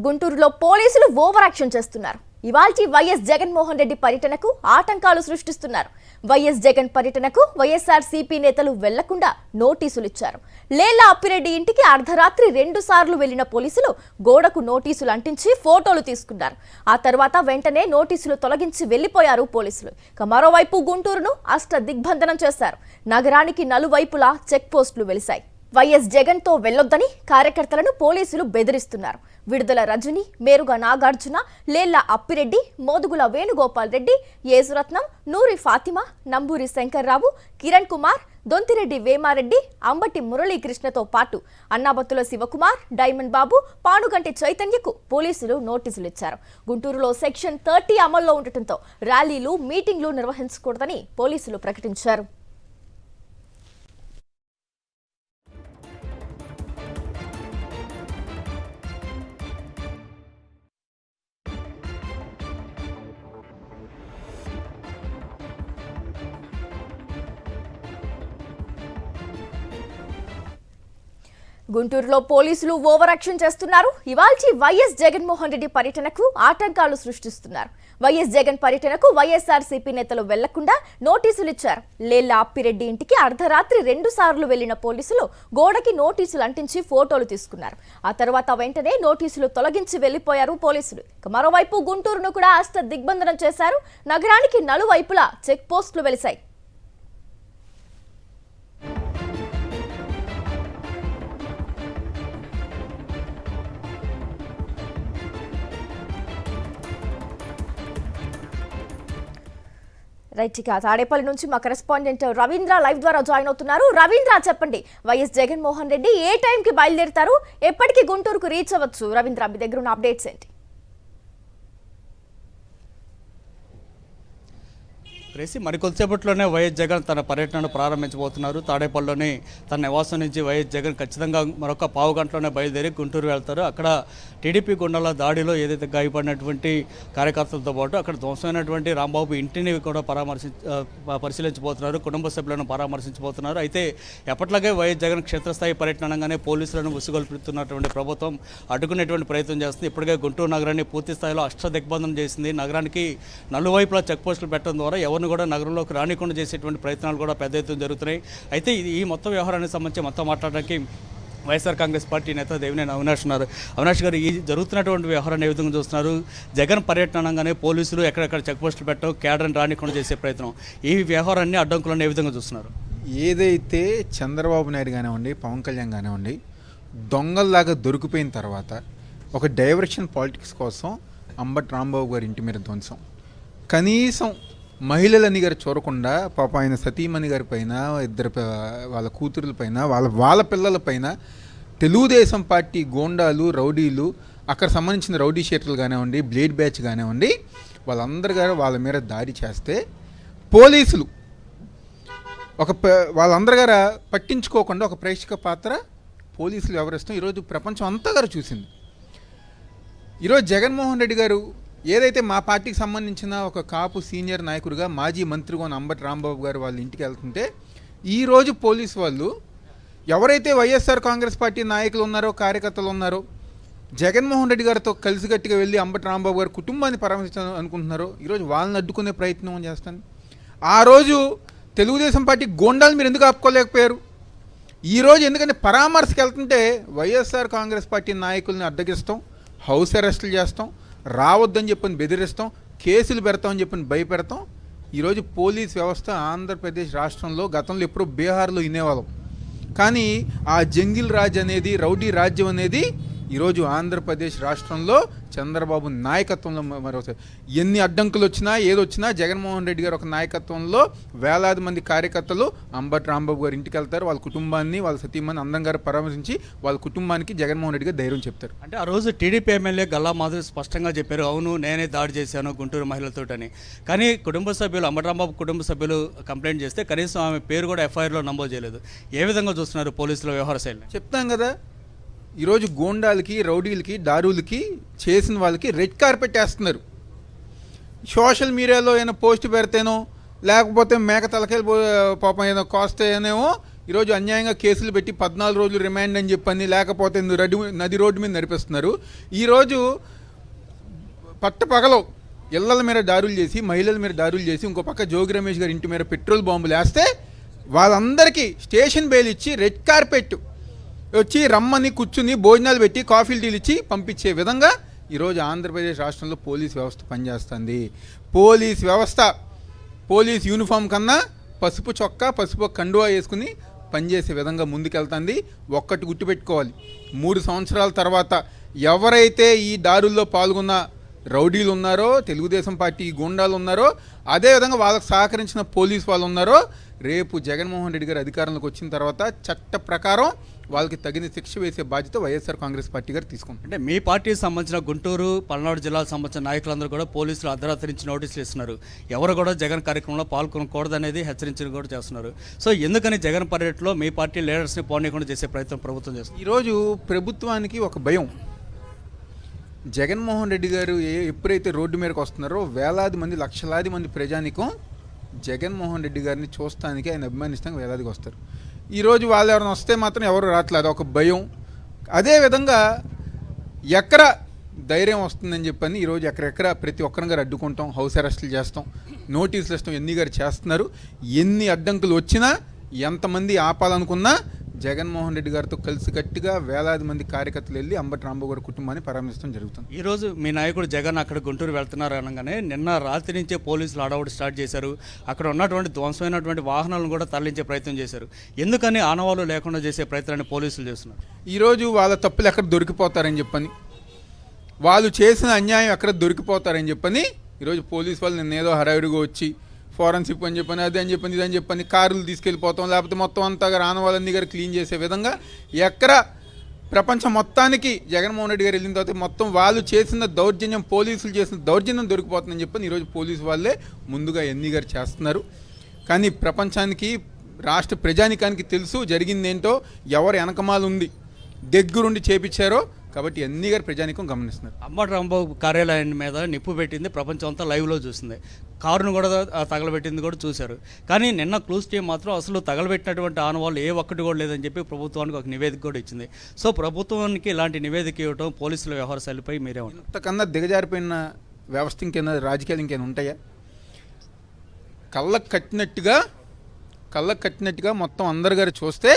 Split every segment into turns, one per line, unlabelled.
గుంటూరులో పోలీసులు over action చేస్తున్నారు. ఇవాల్టి వైఎస్ జగన్మోహన్ రెడ్డి పర్యటనకు ఆటంకాలు సృష్టిస్తున్నారు. వైఎస్ జగన్ పర్యటనకు వైఎస్ఆర్సీపీ నేతలు వెళ్లకుండా నోటీసులు ఇచ్చారు. లేలా అప్పిరెడ్డి ఇంటికి అర్ధరాత్రి 2 సార్లు వెళ్లిన పోలీసులు గోడకు నోటీసులు అంటించి ఫోటోలు తీసుకున్నారు. ఆ తర్వాత వెంటనే నోటీసులు తొలగించి వెళ్లిపోయారు పోలీసులు. మరోవైపు గుంటూరును దిగ్బంధనం చేశారు. నగరానికి నలువైపులా చెక్ పోస్టులు వెలిశాయి. వైఎస్ జగన్ తో వెళ్లొద్దని కార్యకర్తలను పోలీసులు బెదిరిస్తున్నారు. విడుదల రజని, మేరుగా నాగార్జున, లేళ్ల అప్పిరెడ్డి, మోదుగుల వేణుగోపాల్ రెడ్డి, యేసురత్నం, నూరి ఫాతిమా, నంబూరి శంకర్రావు, కిరణ్ కుమార్, దొంతిరెడ్డి వేమారెడ్డి, అంబటి మురళీకృష్ణతో పాటు అన్నాబత్తుల శివకుమార్, డైమండ్ బాబు, పానుగంటి చైతన్యకు పోలీసులు నోటీసులు ఇచ్చారు. గుంటూరులో సెక్షన్ 30 అమల్లో ఉండటంతో ర్యాలీలు, మీటింగ్లు నిర్వహించకూడదని పోలీసులు ప్రకటించారు. గుంటూరులో పోలీసులు ఓవర్ యాక్షన్ చేస్తున్నారు. ఇవాల్టి వైఎస్ జగన్మోహన్ రెడ్డి పర్యటనకు ఆటంకాలు సృష్టిస్తున్నారు. వైఎస్ జగన్ పర్యటనకు వైఎస్ఆర్సీపీ నేతలు వెళ్లకుండా నోటీసులు ఇచ్చారు. లేళ్ల అప్పిరెడ్డి ఇంటికి అర్ధరాత్రి 2 సార్లు వెళ్లిన పోలీసులు గోడకి నోటీసులు అంటించి ఫోటోలు తీసుకున్నారు. ఆ తర్వాత వెంటనే నోటీసులు తొలగించి వెళ్లిపోయారు పోలీసులు. మరోవైపు గుంటూరును కూడా దిగ్బంధనం చేశారు. నగరానికి నలువైపులా చెక్ పోస్టులు వెలిశాయి. రైట్, ఇక తాడేపల్లి నుంచి మా కరెస్పాండెంట్ రవీంద్ర లైవ్ ద్వారా జాయిన్ అవుతున్నారు. రవీంద్ర, చెప్పండి, వైఎస్ జగన్మోహన్ రెడ్డి ఏ టైంకి బయలుదేరుతారు, ఎప్పటికీ గుంటూరుకు రీచ్ అవ్వచ్చు? రవీంద్ర, మీ దగ్గర ఉన్న అప్డేట్స్ ఏంటి?
మరికొద్దిసేపట్లోనే వైఎస్ జగన్ తన పర్యటనను ప్రారంభించబోతున్నారు. తాడేపల్లిలోని తన నివాసం నుంచి వైఎస్ జగన్ ఖచ్చితంగా మరొక పావు గంటలోనే బయలుదేరి గుంటూరు వెళ్తారు. అక్కడ టీడీపీ గుండాల దాడిలో ఏదైతే గాయపడినటువంటి కార్యకర్తలతో పాటు అక్కడ ధ్వంసమైనటువంటి రాంబాబు ఇంటిని కూడా పరిశీలించబోతున్నారు. కుటుంబ సభ్యులను పరామర్శించబోతున్నారు. అయితే ఎప్పట్లాగే వైఎస్ జగన్ క్షేత్రస్థాయి పర్యటన అనగానే పోలీసులను ఉసుగొల్పుతున్నటువంటి ప్రభుత్వం అడ్డుకునేటువంటి ప్రయత్నం చేస్తుంది. ఇప్పటికే గుంటూరు నగరాన్ని పూర్తి స్థాయిలో దిగ్బంధనం చేసింది. నగరానికి నలువైపులా చెక్ పోస్టులు పెట్టడం ద్వారా ఎవరిని కూడా నగరంలోకి రానికుండా చేసేటువంటి ప్రయత్నాలు కూడా పెద్ద ఎత్తున జరుగుతున్నాయి. అయితే ఈ మొత్తం వ్యవహారానికి సంబంధించి మొత్తం మాట్లాడడానికి వైఎస్ఆర్ కాంగ్రెస్ పార్టీ నేత దేవినేని అవినాష్ ఉన్నారు. అవినాష్ గారు, ఈ జరుగుతున్నటువంటి వ్యవహారాన్ని ఏ విధంగా చూస్తున్నారు? జగన్ పర్యటన అనగానే పోలీసులు ఎక్కడెక్కడ చెక్ పోస్టులు పెట్టడం, కేడర్ని రానికుండా చేసే ప్రయత్నం, ఈ వ్యవహారాన్ని అడ్డంకులను ఏ విధంగా చూస్తున్నారు?
ఏదైతే చంద్రబాబు నాయుడు కానివ్వండి, పవన్ కళ్యాణ్ కానివ్వండి, దొంగల్లాగా దొరికిపోయిన తర్వాత ఒక డైవర్షన్ పాలిటిక్స్ కోసం అంబటి రాంబాబు గారి ఇంటి మీద ధ్వంసం, కనీసం మహిళలని గారు చూడకుండా పాప ఆయన సతీమణి గారి పైన, ఇద్దరు వాళ్ళ కూతురుల పైన, వాళ్ళ పిల్లల పైన తెలుగుదేశం పార్టీ గోండాలు, రౌడీలు, అక్కడ సంబంధించిన రౌడీ షీటర్లు కానివ్వండి, బ్లేడ్ బ్యాచ్ కానివ్వండి, వాళ్ళందరూ గారు వాళ్ళ మీద దాడి చేస్తే పోలీసులు వాళ్ళందరూ గారు పట్టించుకోకుండా ఒక ప్రేక్షక పాత్ర పోలీసులు వ్యవహరిస్తాం ఈరోజు ప్రపంచం అంతా గారు చూసింది. ఈరోజు జగన్మోహన్ రెడ్డి గారు ఏదైతే మా పార్టీకి సంబంధించిన ఒక కాపు సీనియర్ నాయకుడిగా మాజీ మంత్రిగా ఉన్న అంబటి రాంబాబు గారు వాళ్ళ ఇంటికి వెళ్తుంటే ఈరోజు పోలీసు వాళ్ళు ఎవరైతే వైఎస్ఆర్ కాంగ్రెస్ పార్టీ నాయకులు ఉన్నారో, కార్యకర్తలు ఉన్నారో, జగన్మోహన్ రెడ్డి గారితో కలిసికట్టుగా వెళ్ళి అంబటి రాంబాబు గారి కుటుంబాన్ని పరామర్శించాలని అనుకుంటున్నారో ఈరోజు వాళ్ళని అడ్డుకునే ప్రయత్నం చేస్తాను. ఆ రోజు తెలుగుదేశం పార్టీ గోండాలు మీరు ఎందుకు ఆపుకోలేకపోయారు? ఈరోజు ఎందుకంటే పరామర్శకు వెళ్తుంటే వైఎస్ఆర్ కాంగ్రెస్ పార్టీ నాయకుల్ని అడ్డగిస్తాం, హౌస్ అరెస్టులు చేస్తాం, రావద్దని చెప్పని బెదిరిస్తాం, కేసులు పెడతామని చెప్పని భయపెడతాం. ఈరోజు పోలీస్ వ్యవస్థ ఆంధ్రప్రదేశ్ రాష్ట్రంలో గతంలో ఎప్పుడో బీహార్లో వినేవాళ్ళం, కానీ ఆ జంగిల్ రాజ్ అనేది, రౌడీ రాజ్యం అనేది ఈరోజు ఆంధ్రప్రదేశ్ రాష్ట్రంలో చంద్రబాబు నాయకత్వంలో మరోసారి ఎన్ని అడ్డంకులు వచ్చినా ఏదొచ్చినా జగన్మోహన్ రెడ్డి గారు ఒక నాయకత్వంలో వేలాది మంది కార్యకర్తలు అంబటి రాంబాబు గారు ఇంటికి వెళ్తారు. వాళ్ళ కుటుంబాన్ని, వాళ్ళ సతీమణి అందం గారు పరామర్శించి వాళ్ళ కుటుంబానికి జగన్మోహన్ రెడ్డి గారు ధైర్యం చెప్తారు.
అంటే ఆ రోజు టీడీపీ ఎమ్మెల్యే గల్లా మాధవ్ స్పష్టంగా చెప్పారు, అవును నేనే దాడి చేశాను గుంటూరు మహిళలతోటని. కానీ కుటుంబ సభ్యులు, అంబటి రాంబాబు కుటుంబ సభ్యులు కంప్లైంట్ చేస్తే కనీసం ఆమె పేరు కూడా ఎఫ్ఐఆర్లో నమోదు చేయలేదు. ఏ విధంగా చూస్తున్నారు పోలీసుల వ్యవహార శైలిని?
చెప్తాం కదా, ఈరోజు గోండాలకి, రౌడీలకి, దారులకి చేసిన వాళ్ళకి రెడ్ కార్పెట్ వేస్తున్నారు. సోషల్ మీడియాలో ఏమైనా పోస్ట్ పెడితేనో, లేకపోతే మేక తలకాయలు పాపం ఏదో కోస్తేనేమో ఈరోజు అన్యాయంగా కేసులు పెట్టి 14 రోజులు రిమాండ్ అని చెప్పని, లేకపోతే నది రోడ్డు మీద నడిపిస్తున్నారు. ఈరోజు పట్టపగలో ఇళ్ల మీద దాడులు చేసి, మహిళల మీద దాడులు చేసి, ఇంకో పక్క జోగి రమేష్ గారి ఇంటి మీద పెట్రోల్ బాంబులు వేస్తే వాళ్ళందరికీ స్టేషన్ బెయిల్ ఇచ్చి రెడ్ కార్పెట్ వచ్చి రమ్మని కూర్చుని భోజనాలు పెట్టి కాఫీలు టీలు ఇచ్చి పంపించే విధంగా ఈరోజు ఆంధ్రప్రదేశ్ రాష్ట్రంలో పోలీస్ వ్యవస్థ పనిచేస్తుంది. పోలీస్ వ్యవస్థ పోలీస్ యూనిఫామ్ కన్నా పసుపు చొక్కా, పసుపు కండువా వేసుకుని పనిచేసే విధంగా ముందుకెళ్తుంది. ఒక్కటి గుర్తుపెట్టుకోవాలి, 3 సంవత్సరాల తర్వాత ఎవరైతే ఈ దారుల్లో పాల్గొన్న రౌడీలు ఉన్నారో, తెలుగుదేశం పార్టీ గుండాలు ఉన్నారో, అదేవిధంగా వాళ్ళకు సహకరించిన పోలీస్ వాళ్ళు ఉన్నారో, రేపు జగన్మోహన్ రెడ్డి గారు అధికారంలోకి వచ్చిన తర్వాత చట్ట ప్రకారం వాళ్ళకి తగిన శిక్ష వేసే బాధ్యత వైఎస్ఆర్ కాంగ్రెస్ పార్టీ గారు తీసుకుంటారు.
అంటే మీ పార్టీకి సంబంధించిన గుంటూరు, పల్నాడు జిల్లాకు సంబంధించిన నాయకులందరూ కూడా పోలీసులు అర్ధరాత్రి నుంచి నోటీసులు ఇస్తున్నారు. ఎవరు కూడా జగన్ కార్యక్రమంలో పాల్గొనకూడదనేది హెచ్చరించడం కూడా చేస్తున్నారు. సో ఎందుకని జగన్ పర్యటనలో మీ పార్టీ లీడర్స్ని పోనీయకుండా చేసే ప్రయత్నం ప్రభుత్వం చేస్తుంది?
ఈరోజు ప్రభుత్వానికి ఒక భయం. జగన్మోహన్ రెడ్డి గారు ఎప్పుడైతే రోడ్డు మీదకి వస్తున్నారో వేలాది మంది, లక్షలాది మంది ప్రజానికం జగన్మోహన్ రెడ్డి గారిని చూస్తానికి, ఆయన అభిమానిస్తానికి వేలాదికి వస్తారు. ఈరోజు వాళ్ళు ఎవరైనా వస్తే మాత్రం ఎవరు రావట్లేదు, ఒక భయం. అదేవిధంగా ఎక్కడ ధైర్యం వస్తుందని చెప్పని ఈరోజు ఎక్కడెక్కడ ప్రతి ఒక్కరి గారు అడ్డుకుంటాం, హౌస్ అరెస్టులు చేస్తాం, నోటీసులు ఇస్తాం, ఎన్ని గారు చేస్తున్నారు. ఎన్ని అడ్డంకులు వచ్చినా, ఎంతమంది ఆపాలనుకున్నా జగన్మోహన్ రెడ్డి గారితో కలిసి గట్టిగా వేలాది మంది కార్యకర్తలు వెళ్ళి అంబటి రాంబాబు గారి కుటుంబాన్ని పరామర్శించడం జరుగుతుంది.
ఈరోజు మీ నాయకుడు జగన్ అక్కడ గుంటూరు వెళ్తున్నారు అనగానే నిన్న రాత్రి నుంచే పోలీసులు అడవుడు స్టార్ట్ చేశారు. అక్కడ ఉన్నటువంటి ధ్వంసమైనటువంటి వాహనాలను కూడా తరలించే ప్రయత్నం చేశారు. ఎందుకని ఆనవాళ్ళు లేకుండా చేసే ప్రయత్నాన్ని పోలీసులు చేస్తున్నారు?
ఈరోజు వాళ్ళ తప్పులు ఎక్కడ దొరికిపోతారని చెప్పని, వాళ్ళు చేసిన అన్యాయం ఎక్కడ దొరికిపోతారని చెప్పని ఈరోజు పోలీసు వాళ్ళు నిన్నేదో హడావిడిగా వచ్చి ఫోరెన్సిక్ అని చెప్పని, అది అని చెప్పని, ఇదని చెప్పని కార్లు తీసుకెళ్ళిపోతాం, లేకపోతే మొత్తం అంతా ఆనవాళ్ళన్నీ గారు క్లీన్ చేసే విధంగా ఎక్కడ ప్రపంచం మొత్తానికి జగన్మోహన్ రెడ్డి గారు వెళ్ళిన తర్వాత మొత్తం వాళ్ళు చేసిన దౌర్జన్యం, పోలీసులు చేసిన దౌర్జన్యం దొరికిపోతుందని చెప్పని ఈరోజు పోలీసు వాళ్ళే ముందుగా ఎన్ని గారు చేస్తున్నారు. కానీ ప్రపంచానికి, రాష్ట్ర ప్రజానికానికి తెలుసు జరిగిందేంటో, ఎవరు వెనకమాలు ఉంది, దగ్గరుండి చేపించారో. కాబట్టి ఎన్ని గారు ప్రజానికం గమనిస్తున్నారు.
అంబటి రాంబాబు కార్యాలయం మీద నిప్పు పెట్టింది ప్రపంచం అంతా లైవ్లో చూసింది. కారును కూడా తగలబెట్టింది కూడా చూశారు. కానీ నిన్న క్లూస్ టీం మాత్రం అసలు తగలబెట్టినటువంటి ఆనవాళ్ళు ఏ ఒక్కటి కూడా లేదని చెప్పి ప్రభుత్వానికి ఒక నివేదిక కూడా ఇచ్చింది. సో ప్రభుత్వానికి ఇలాంటి నివేదిక ఇవ్వడం పోలీసుల వ్యవహార శైలిపై మీరే ఉంటారు.
ఇంతకన్నా దిగజారిపోయిన వ్యవస్థ ఇంకేనా, రాజకీయాలు ఇంకేనా ఉంటాయా? కళ్ళకు కట్టినట్టుగా మొత్తం అందరు గారు చూస్తే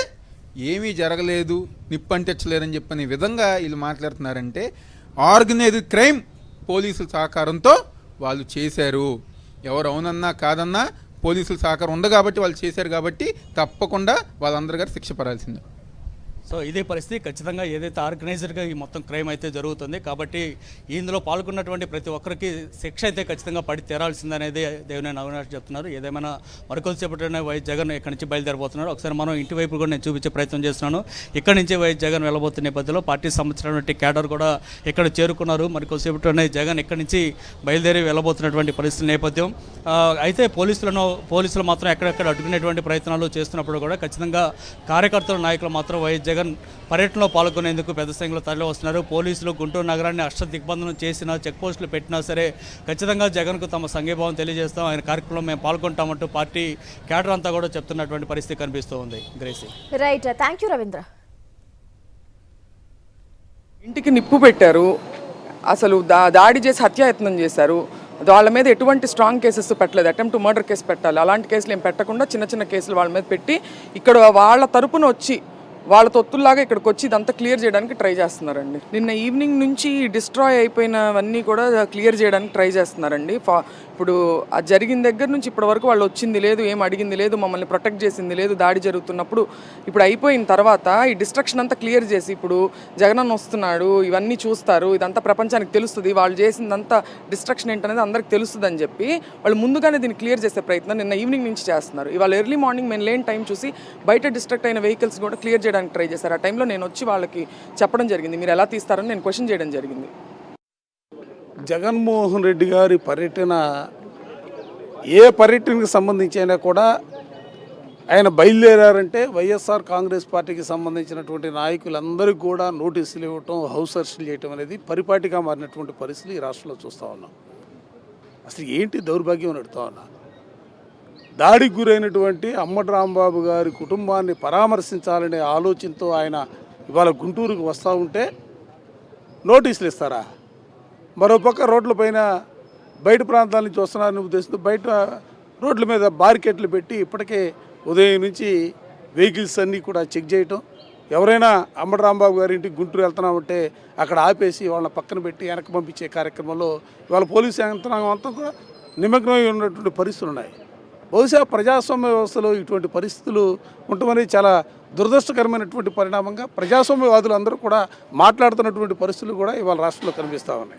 ఏమీ జరగలేదు, నిప్పంటించలేదని చెప్పని విధంగా వీళ్ళు మాట్లాడుతున్నారంటే ఆర్గనైజ్డ్ క్రైమ్ పోలీసుల సహకారంతో వాళ్ళు చేశారు. ఎవరు అవునన్నా కాదన్నా పోలీసుల సహకారం ఉంది కాబట్టి వాళ్ళు చేశారు. కాబట్టి తప్పకుండా వాళ్ళందరూ గారు శిక్ష పడాల్సిందే.
సో ఇదే పరిస్థితి. ఖచ్చితంగా ఏదైతే ఆర్గనైజర్గా ఈ మొత్తం క్రైమ్ అయితే జరుగుతుంది కాబట్టి ఇందులో పాల్గొన్నటువంటి ప్రతి ఒక్కరికి శిక్ష అయితే ఖచ్చితంగా పడి తీరాల్సిందనేది దేవినేని అవినాష్ చెప్తున్నారు. ఏదేమైనా మరికొద్దిసేపట్లోనే వైఎస్ జగన్ ఇక్కడి నుంచి బయలుదేరబోతున్నారు. ఒకసారి మనం ఇంటివైపు కూడా నేను చూపించే ప్రయత్నం చేస్తున్నాను. ఇక్కడి నుంచి వైఎస్ జగన్ వెళ్ళబోతున్న నేపథ్యంలో పార్టీ సంబంధించినటువంటి క్యాడర్ కూడా ఇక్కడ చేరుకున్నారు. మరికొద్దిసేపట్లోనే జగన్ ఇక్కడి నుంచి బయలుదేరి వెళ్ళబోతున్నటువంటి పరిస్థితి నేపథ్యం. అయితే పోలీసులు మాత్రం ఎక్కడెక్కడ అడ్డుకునేటువంటి ప్రయత్నాలు చేస్తున్నప్పుడు కూడా ఖచ్చితంగా కార్యకర్తలు, నాయకులు మాత్రం వైఎస్ జగన్ పర్యటనలో పాల్గొనేందుకు పెద్ద సంఖ్యలో తరలి వస్తున్నారు. పోలీసులు గుంటూరు నగరాన్ని దిగ్బంధనం చేసినా, చెక్ పోస్టులు పెట్టినా సరే ఖచ్చితంగా జగన్కు తమ సంఘీభావం తెలియజేస్తాం, ఆయన కార్యక్రమంలో మేము పాల్గొంటామంటూ పార్టీ క్యాడర్ అంతా కూడా చెప్తున్నటువంటి పరిస్థితి కనిపిస్తూ ఉంది. Gracie,
right, thank you Ravindra.
ఇంటికి నిప్పు పెట్టారు, అసలు దాడి చేసి హత్యాయత్నం చేశారు. వాళ్ళ మీద ఎటువంటి స్ట్రాంగ్ కేసెస్ పెట్టలేదు. అటెంప్ట్ టు మర్డర్ కేసు పెట్టాలి, అలాంటి కేసులు ఏం పెట్టకుండా చిన్న చిన్న కేసులు వాళ్ళ మీద పెట్టి ఇక్కడ వాళ్ళ తరపున వచ్చి వాళ్ళ తొత్తుల్లాగా ఇక్కడికి వచ్చి ఇదంతా క్లియర్ చేయడానికి ట్రై చేస్తున్నారండి. నిన్న ఈవినింగ్ నుంచి డిస్ట్రాయ్ అయిపోయినవన్నీ కూడా క్లియర్ చేయడానికి ట్రై చేస్తున్నారండి. ఇప్పుడు ఆ జరిగిన దగ్గర నుంచి ఇప్పటి వరకు వాళ్ళు వచ్చింది లేదు, ఏం అడిగింది లేదు, మమ్మల్ని ప్రొటెక్ట్ చేసింది లేదు. దాడి జరుగుతున్నప్పుడు ఇప్పుడు అయిపోయిన తర్వాత ఈ డిస్ట్రక్షన్ అంతా క్లియర్ చేసి ఇప్పుడు జగనన్న వస్తున్నాడు, ఇవన్నీ చూస్తారు, ఇదంతా ప్రపంచానికి తెలుస్తుంది, వాళ్ళు చేసిందంతా డిస్ట్రక్షన్ ఏంటనేది అందరికి తెలుస్తుంది అని చెప్పి వాళ్ళు ముందుగానే దీన్ని క్లియర్ చేసే ప్రయత్నం నిన్న ఈవినింగ్ నుంచి చేస్తున్నారు. ఇవాళ ఎర్లీ మార్నింగ్ మేము లేని టైం చూసి బయట డిస్ట్రక్ట్ అయిన వెహికల్స్ కూడా క్లియర్ చేయడానికి ట్రై చేశారు. ఆ టైంలో నేను వచ్చి వాళ్ళకి చెప్పడం జరిగింది, మీరు ఎలా తీస్తారని నేను క్వశ్చన్ చేయడం జరిగింది.
జగన్మోహన్ రెడ్డి గారి పర్యటన ఏ పర్యటనకు సంబంధించి అయినా కూడా ఆయన బయలుదేరారంటే వైఎస్ఆర్ కాంగ్రెస్ పార్టీకి సంబంధించినటువంటి నాయకులందరికీ కూడా నోటీసులు ఇవ్వటం, హౌస్ అరెస్టులు చేయటం అనేది పరిపాటిగా మారినటువంటి పరిస్థితులు ఈ రాష్ట్రంలో చూస్తూ ఉన్నాం. అసలు ఏంటి దౌర్భాగ్యం అని అడుగుతా ఉన్నా. దాడికి గురైనటువంటి అంబటి రాంబాబు గారి కుటుంబాన్ని పరామర్శించాలనే ఆలోచనతో ఆయన ఇవాళ గుంటూరుకు వస్తూ ఉంటే నోటీసులు ఇస్తారా? మరోపక్క రోడ్లపైన బయట ప్రాంతాల నుంచి వస్తున్నారని ఉద్దేశంతో బయట రోడ్ల మీద బారికేట్లు పెట్టి ఇప్పటికే ఉదయం నుంచి వెహికల్స్ అన్నీ కూడా చెక్ చేయటం, ఎవరైనా అంబటి రాంబాబు గారి ఇంటికి గుంటూరు వెళ్తున్నామంటే అక్కడ ఆపేసి వాళ్ళని పక్కన పెట్టి వెనక్కి పంపించే కార్యక్రమంలో ఇవాళ పోలీసు యంత్రాంగం అంతా కూడా నిమగ్నమై ఉన్నటువంటి పరిస్థితులు ఉన్నాయి. బహుశా ప్రజాస్వామ్య వ్యవస్థలో ఇటువంటి పరిస్థితులు ఉండటమనేది చాలా దురదృష్టకరమైనటువంటి పరిణామంగా ప్రజాస్వామ్యవాదులు అందరూ కూడా మాట్లాడుతున్నటువంటి పరిస్థితులు కూడా ఇవాళ రాష్ట్రంలో కనిపిస్తూ ఉన్నాయి.